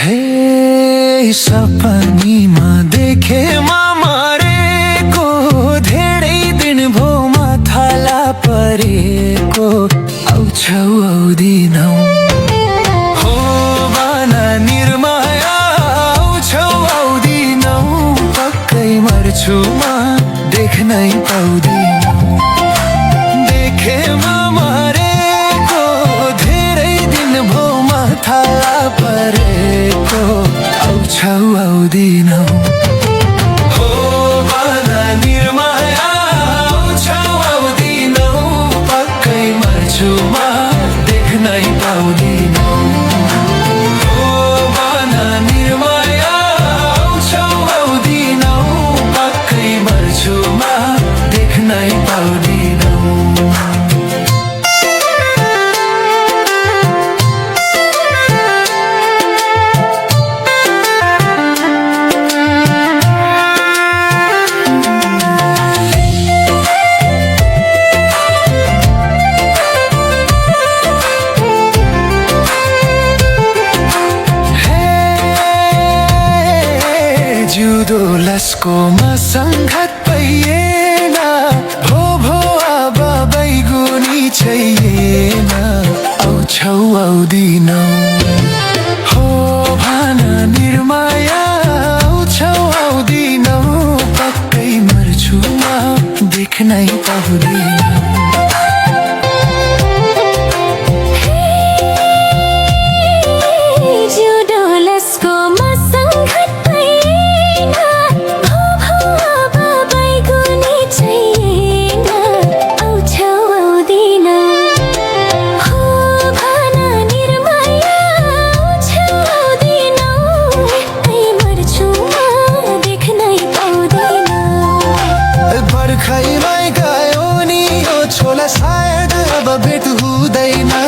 हे सपनीमा देखेमा मरेको धेरै दिन भो माथाला परेको आउँछौ आउँदिनौ हो बाना निर्माया आउँछौ आउँदिनौ पक्कै मर्छु म देख्नै पाउँदिनौ देखेमा मरेको धेरै दिन भो माथाला परेको आउँछौ आउँदिनौ हो बाना निर्माया आउँछौ आउँदिनौ पक्कै मर्छु म देख्नै पाउँदिनौ हो बाना निर्माया आउँछौ आउँदिनौ पक्कै मर्छु म देख्नै पाउँदिनौ जुदो लस्कोमा सङ्घात पाइएन भो भो अब बैगुनी छैन आउँछौ आउँदिनौ